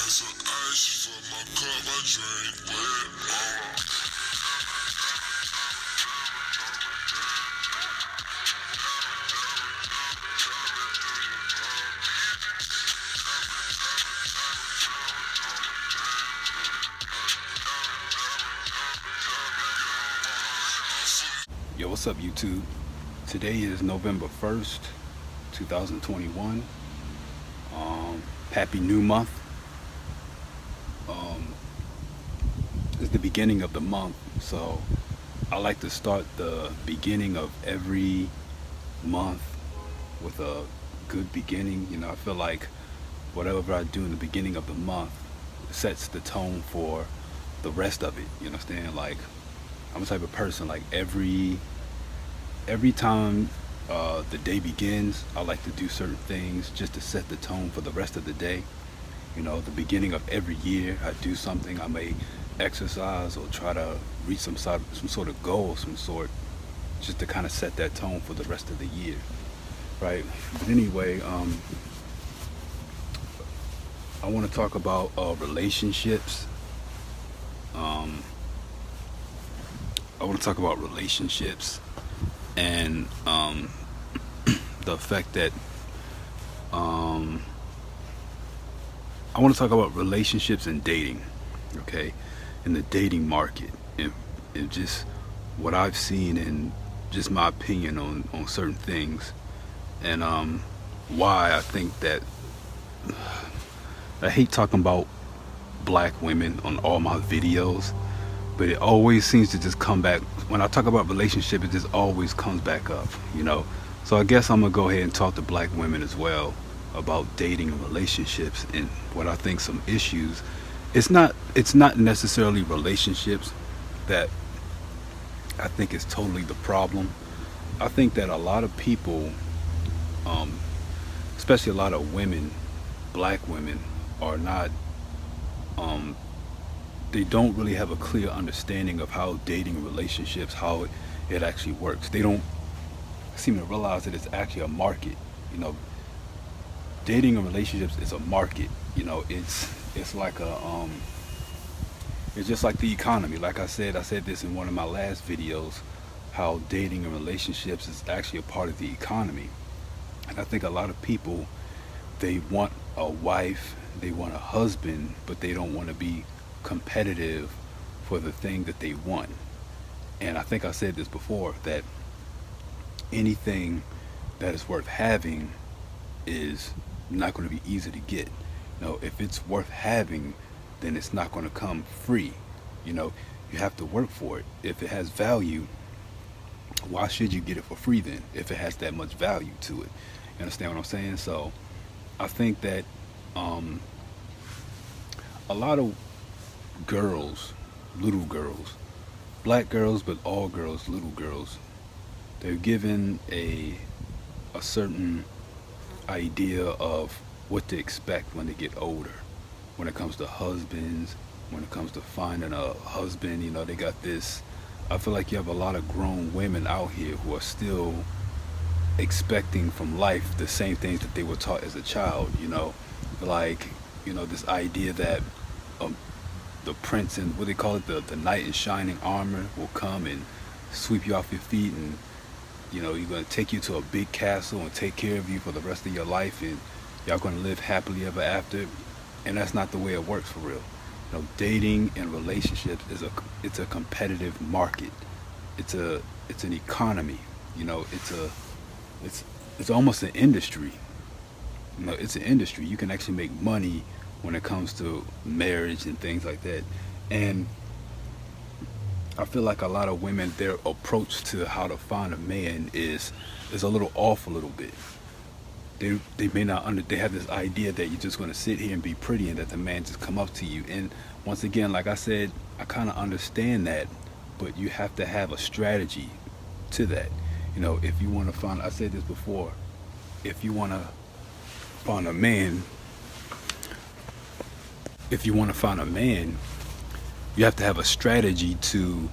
some ice for my cup, I drink wet. Yo, what's up, YouTube? Today is November 1st, 2021. Happy New Month. Um, it's the beginning of the month, so I like to start the beginning of every month with a good beginning. I feel like whatever I do in the beginning of the month sets the tone for the rest of it. You understand? Like, I'm the type of person, like, every time the day begins, I like to do certain things just to set the tone for the rest of the day. The beginning of every year, I do something. I may exercise or try to reach some sort of goal of some sort, just to kind of set that tone for the rest of the year, right? But anyway, I want to talk about relationships. Um, I want to talk about relationships and the effect that um, I want to talk about relationships and dating, okay, in the dating market, and just what I've seen and just my opinion on certain things, and why I think that I hate talking about black women on all my videos, but it always seems to just come back when I talk about relationship. It just always comes back up. So I guess I'm gonna go ahead and talk to black women as well about dating and relationships and what I think some issues. It's not necessarily relationships that I think is totally the problem. I think that a lot of people, um, especially a lot of women, black women, are not um, they don't really have a clear understanding of how dating relationships, how it actually works. They don't seem to realize that it's actually a market. You know, dating and relationships is a market. It's like it's just like the economy. Like I said this in one of my last videos, how dating and relationships is actually a part of the economy. And I think a lot of people, they want a wife, they want a husband, but they don't want to be competitive for the thing that they want. And I think I said this before, that anything that is worth having is not going to be easy to get. If it's worth having, then it's not going to come free. You have to work for it. If it has value, why should you get it for free then, if it has that much value to it? You understand what I'm saying? So I think that um, a lot of girls, little girls, black girls, but all girls, little girls, they're given a certain idea of what to expect when they get older. When it comes to husbands, when it comes to finding a husband, they got this. I feel like you have a lot of grown women out here who are still expecting from life the same things that they were taught as a child. Like, this idea that um, the prince and what they call it, the knight in shining armor will come and sweep you off your feet, and you're going to take you to a big castle and take care of you for the rest of your life, and y'all going to live happily ever after. And that's not the way it works for real. Dating and relationships it's a competitive market. It's an economy. It's almost an industry. It's an industry. You can actually make money when it comes to marriage and things like that. And I feel like a lot of women, their approach to how to find a man is a little off a little bit. They may not they have this idea that you're just going to sit here and be pretty and that the man just come up to you. And once again, like I said, I kind of understand that, but you have to have a strategy to that. If you want to find, I said this before, if you want to find a man, if you want to find a man, you have to have a strategy to,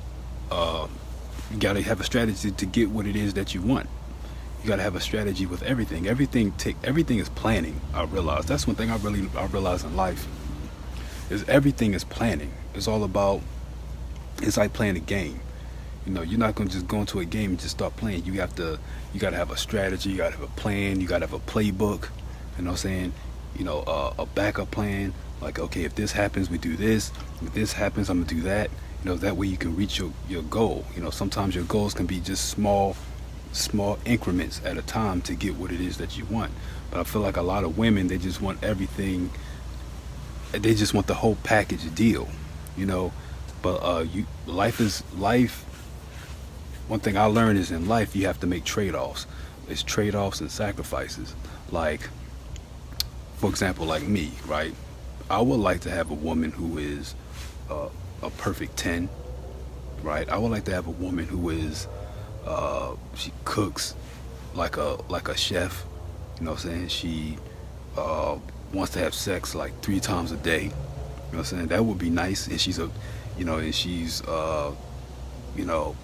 you got to have a strategy to get what it is that you want. You got to have a strategy with everything. Everything is planning. I realize that's one thing I realize in life. is everything is planning. It's all about, it's like playing a game. You're not gonna just go into a game and just start playing. You gotta have a strategy, you gotta have a plan, you gotta have a playbook, you know what I'm saying? A backup plan. Like, okay, if this happens, we do this. If this happens, I'm gonna do that. That way you can reach your goal. Sometimes your goals can be just small increments at a time to get what it is that you want. But I feel like a lot of women, they just want everything. They just want the whole package deal, you know. But life is life. One thing I learned is in life you have to make trade-offs. It's trade-offs and sacrifices. Like, for example, like me, right? I would like to have a woman who is a perfect 10, right? I would like to have a woman who is she cooks like a chef. You know what I'm saying? She wants to have sex like 3 times a day. You know what I'm saying? That would be nice. And she's you know,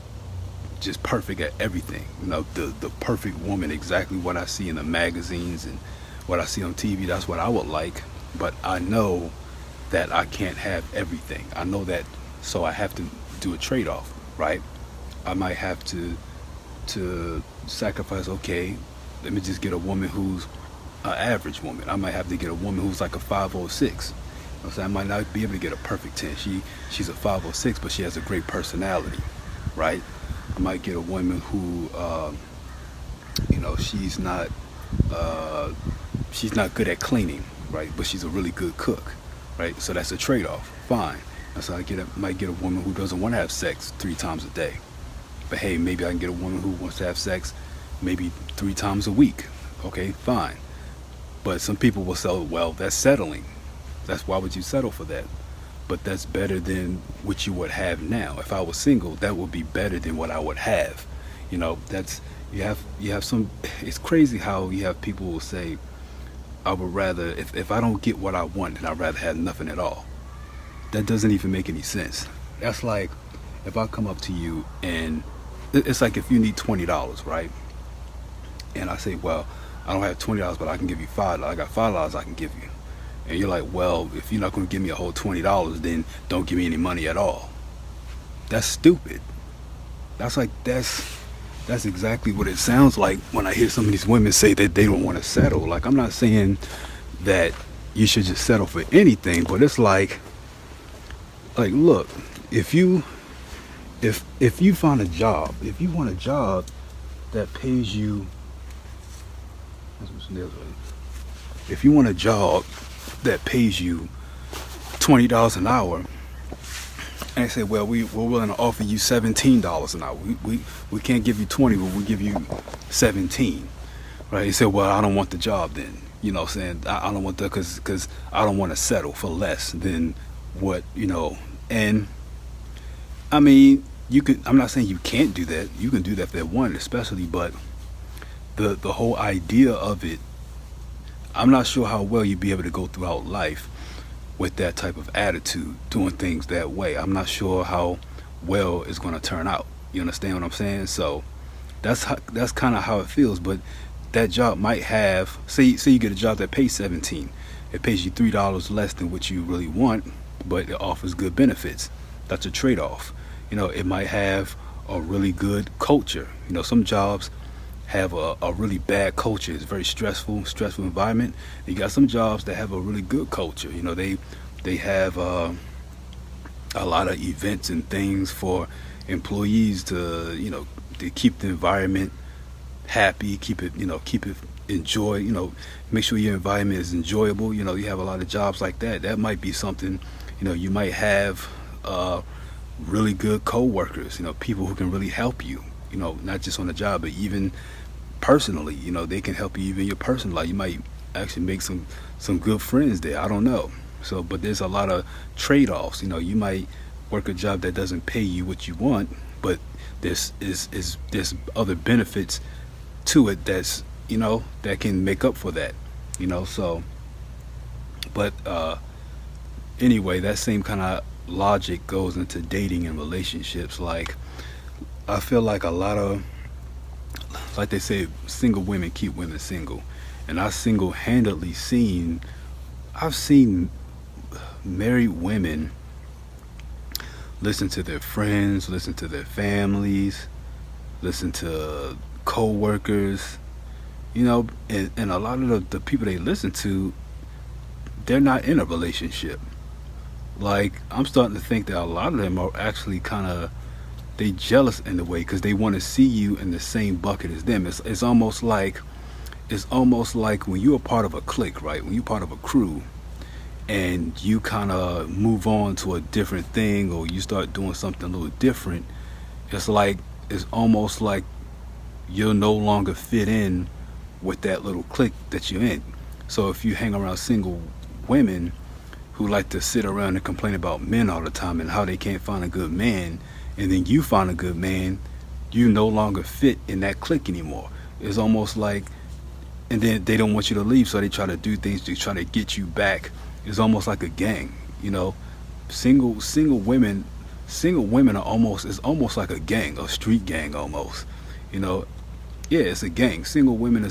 just perfect at everything. The perfect woman, exactly what I see in the magazines and what I see on TV. That's what I would like. But I know that I can't have everything. I know that, so I have to do a trade-off, right? I might have to sacrifice. Okay, let me just get a woman who's an average woman. I might have to get a woman who's like a 506. I might not be able to get a perfect 10. She's a 506, but she has a great personality, right? I might get a woman who, she's not good at cleaning, right? But she's a really good cook, right? So that's a trade-off. Fine. So might get a woman who doesn't want to have sex 3 times a day. But hey, maybe I can get a woman who wants to have sex maybe 3 times a week. Okay, fine. But some people will say, well, that's settling. Why would you settle for that? But that's better than what you would have now. If I was single, that would be better than what I would have. That's you have some. It's crazy how you have people who say, I would rather, if I don't get what I want, then I'd rather have nothing at all. That doesn't even make any sense. That's like if I come up to you and it's like if you need $20, right? And I say, well, I don't have $20, but I can give you $5. I got $5 I can give you. And you're like, well, if you're not going to give me a whole $20, then don't give me any money at all. That's stupid. That's exactly what it sounds like when I hear some of these women say that they don't want to settle. Like, I'm not saying that you should just settle for anything, but it's like look, if you find a job, if you want a job that pays you, if you want a job that pays you $20 an hour, and they say, well, we're willing to offer you $17 an hour. We can't give you 20, but we'll give you 17. Right? He said, well, I don't want the job then. You know what I'm saying? I don't want that because I don't want to settle for less than what, And I mean, I'm not saying you can't do that. You can do that if they want, especially, but the whole idea of it, I'm not sure how well you'd be able to go throughout life with that type of attitude, doing things that way. I'm not sure how well it's going to turn out. You understand what I'm saying? So that's kind of how it feels. But that job might have, say you get a job that pays 17, it pays you $3 less than what you really want, but it offers good benefits. That's a trade-off. It might have a really good culture. Some jobs have a really bad culture. It's very stressful environment. You got some jobs that have a really good culture. They have a lot of events and things for employees to keep the environment happy, keep it enjoy, make sure your environment is enjoyable. You have a lot of jobs like that. That might be something. You might have really good co-workers, people who can really help you, not just on the job, but even personally. They can help you even in your personal life. You might actually make some good friends there. I don't know. So, but there's a lot of trade-offs. You might work a job that doesn't pay you what you want, but there's other benefits to it that's that can make up for that. So, but anyway, that same kind of logic goes into dating and relationships. Like, I feel like a lot of, like they say, single women keep women single, and I've seen married women listen to their friends, listen to their families, listen to co-workers, and a lot of the people they listen to, they're not in a relationship. Like, I'm starting to think that a lot of them are actually kind of, they jealous in a way because they want to see you in the same bucket as them. It's almost like when you're a part of a clique, right? When you're part of a crew and you kind of move on to a different thing, or you start doing something a little different, it's like, it's almost like you'll no longer fit in with that little clique that you're in. So if you hang around single women who like to sit around and complain about men all the time and how they can't find a good man, and then you find a good man, you no longer fit in that clique anymore. It's almost like, and then they don't want you to leave, so they try to do things to try to get you back. It's almost like a gang, single women are almost, it's almost like a gang, a street gang almost, you know. Yeah, it's a gang. Single women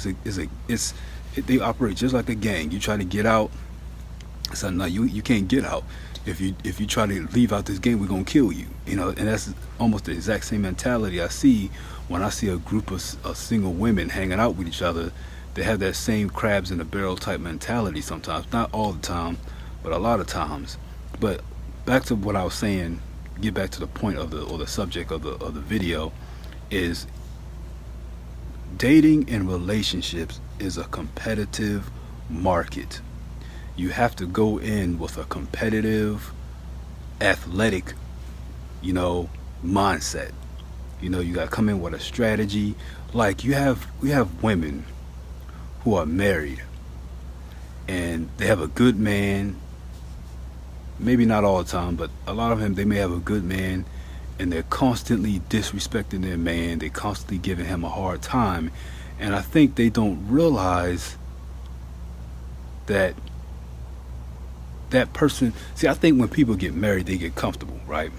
they operate just like a gang. You try to get out, so no, you can't get out. If you try to leave out this game, we're gonna kill you. And that's almost the exact same mentality I see when I see a group of single women hanging out with each other. They have that same crabs in a barrel type mentality sometimes. Not all the time, but a lot of times. But back to what I was saying, get back to the point of the subject of the video, is dating and relationships is a competitive market. You have to go in with a competitive, athletic, mindset. You got to come in with a strategy. Like, we have women who are married and they have a good man. Maybe not all the time, but a lot of them, they may have a good man, and they're constantly disrespecting their man. They're constantly giving him a hard time. And I think they don't realize that that person, see, I think when people get married, they get comfortable, right?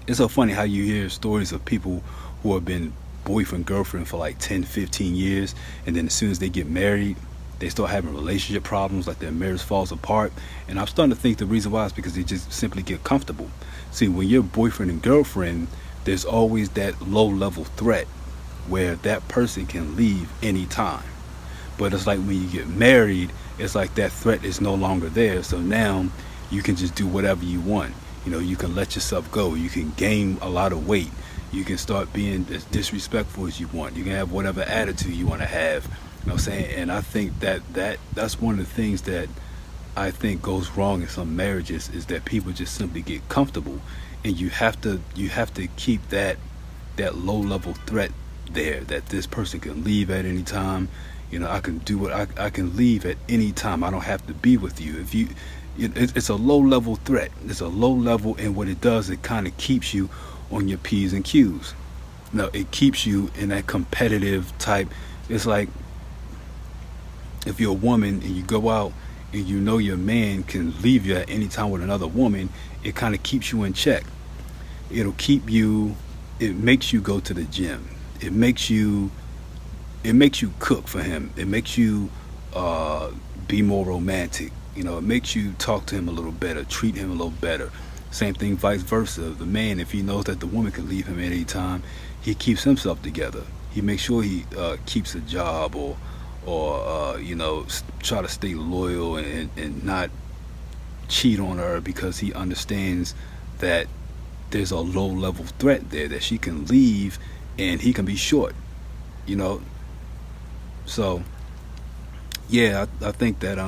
It's so funny how you hear stories of people who have been boyfriend, girlfriend for like 10, 15 years, and then as soon as they get married, they start having relationship problems, like their marriage falls apart. And I'm starting to think the reason why is because they just simply get comfortable. See, when you're boyfriend and girlfriend, there's always that low level threat where that person can leave anytime. But it's like when you get married, it's like that threat is no longer there. So now you can just do whatever you want. You can let yourself go. You can gain a lot of weight. You can start being as disrespectful as you want. You can have whatever attitude you want to have. You know what I'm saying? And I think that's one of the things that I think goes wrong in some marriages, is that people just simply get comfortable, and you have to keep that low level threat there, that this person can leave at any time. I can do what I can leave at any time. I don't have to be with you. It's a low level threat. It's a low level, and what it does, it kind of keeps you on your P's and Q's. It keeps you in that competitive type. It's like if you're a woman and you go out and your man can leave you at any time with another woman, it kind of keeps you in check. It makes you go to the gym. It makes you cook for him. It makes you be more romantic. It makes you talk to him a little better, treat him a little better. Same thing, vice versa. The man, if he knows that the woman can leave him at any time, he keeps himself together. He makes sure he keeps a job, or try to stay loyal and not cheat on her, because he understands that there's a low level threat there, that she can leave and he can be short. So yeah, I think that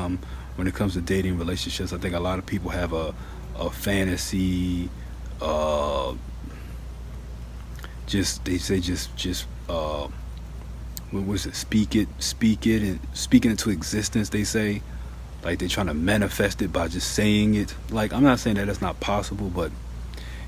when it comes to dating relationships, I think a lot of people have a fantasy, what was it, speak it and speaking into existence, they say. Like, they're trying to manifest it by just saying it. Like, I'm not saying that that's not possible, but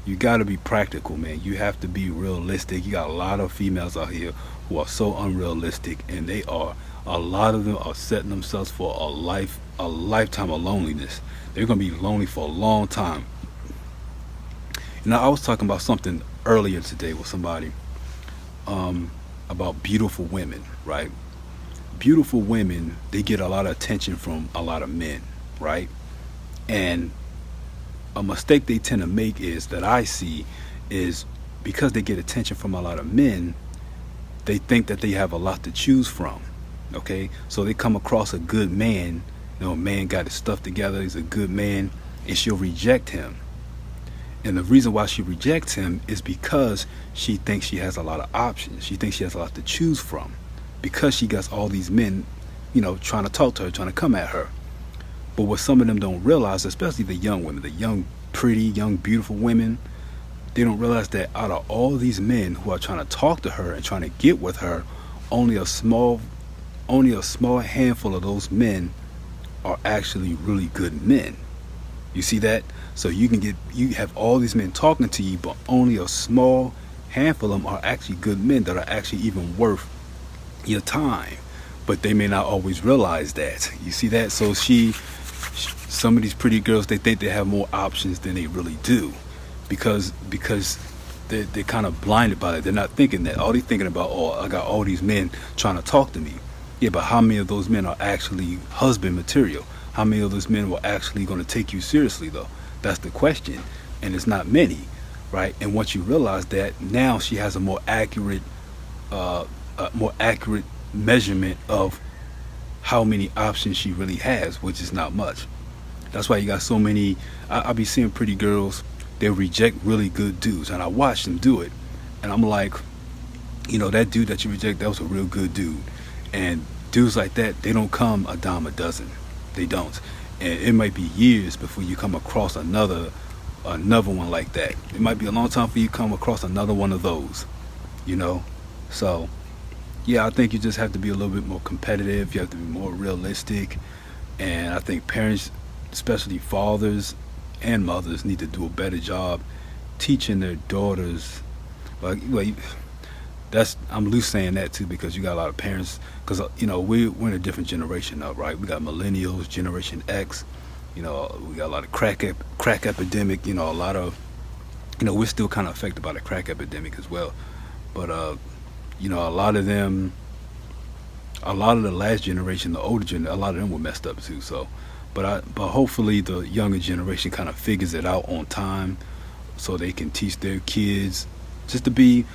you got to be practical, man. You have to be realistic. You got a lot of females out here who are so unrealistic, and a lot of them are setting themselves for a lifetime of loneliness. They're going to be lonely for a long time. I was talking about something earlier today with somebody, about beautiful women, right? Beautiful women, they get a lot of attention from a lot of men, right? And a mistake they tend to make is that I see is because they get attention from a lot of men, they think that they have a lot to choose from. Okay, so they come across a good man, a man got his stuff together, he's a good man, and she'll reject him. And the reason why she rejects him is because she thinks she has a lot of options. She thinks she has a lot to choose from because she got all these men, trying to talk to her, trying to come at her. But what some of them don't realize, especially the young women, the young, pretty, young, beautiful women, they don't realize that out of all these men who are trying to talk to her and trying to get with her, only a small handful of those men are actually really good men. You see that? So you have all these men talking to you, but only a small handful of them are actually good men that are actually even worth your time. But they may not always realize that. You see that? So some of these pretty girls, they think they have more options than they really do, because they're kind of blinded by it. They're not thinking that. All they're thinking about, oh, I got all these men trying to talk to me. Yeah, but how many of those men are actually husband material? How many of those men were actually going to take you seriously, though? That's the question. And it's not many, right? And once you realize that, now she has a more accurate measurement of how many options she really has, which is not much. That's why you got so many. I'll be seeing pretty girls, they reject really good dudes, and I watch them do it, and I'm like, that dude that you reject, that was a real good dude. And dudes like that, they don't come a dime a dozen. They don't. And it might be years before you come across another one like that. It might be a long time before you come across another one of those. So yeah, I think you just have to be a little bit more competitive. You have to be more realistic. And I think parents, especially fathers and mothers, need to do a better job teaching their daughters. I'm loose saying that too, because you got a lot of parents, because we're in a different generation now, right? We got millennials, Generation X, we got a lot of crack epidemic, a lot of, we're still kind of affected by the crack epidemic as well. But a lot of them, a lot of the last generation, the older generation, a lot of them were messed up too. So, but hopefully the younger generation kind of figures it out on time, so they can teach their kids just be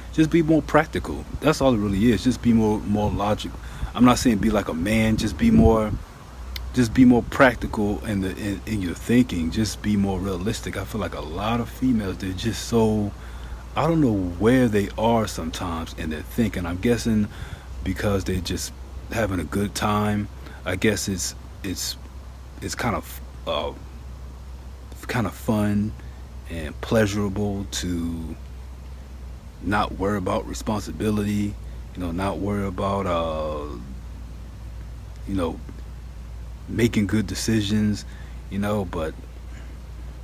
more practical. That's all it really is. Just be more logical. I'm not saying be like a man. Just be more practical in your thinking. Just be more realistic. I feel like a lot of females, they're just so, I don't know where they are sometimes in their thinking. I'm guessing because they're just having a good time. I guess it's kind of fun and pleasurable to not worry about responsibility, not worry about making good decisions, but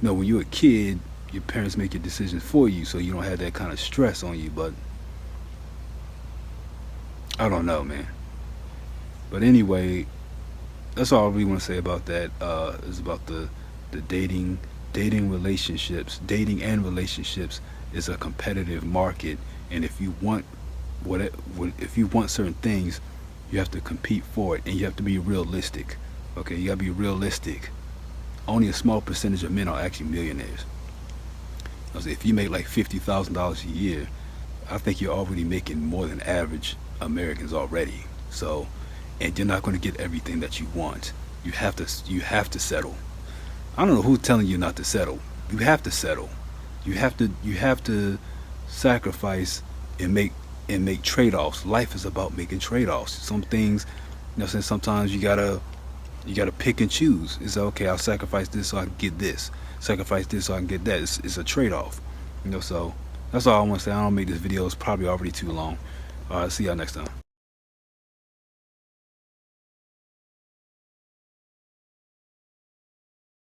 when you're a kid, your parents make your decisions for you, so you don't have that kind of stress on you. But I don't know, man. But anyway, that's all I really want to say about that. Is about the dating relationships. Dating and relationships is a competitive market, and if you want certain things, you have to compete for it, and you have to be realistic. Okay, you gotta be realistic. Only a small percentage of men are actually millionaires. If you make like $50,000 a year, I think you're already making more than average Americans already. So, and you're not going to get everything that you want. You have to settle. I don't know who's telling you not to settle. You have to settle. You have to sacrifice and make trade-offs. Life is about making trade-offs. Some things, sometimes you gotta pick and choose. It's okay, I'll sacrifice this so I can get this. Sacrifice this so I can get that. It's a trade-off. So that's all I want to say. I don't make this video. It's probably already too long. All right, see y'all next time.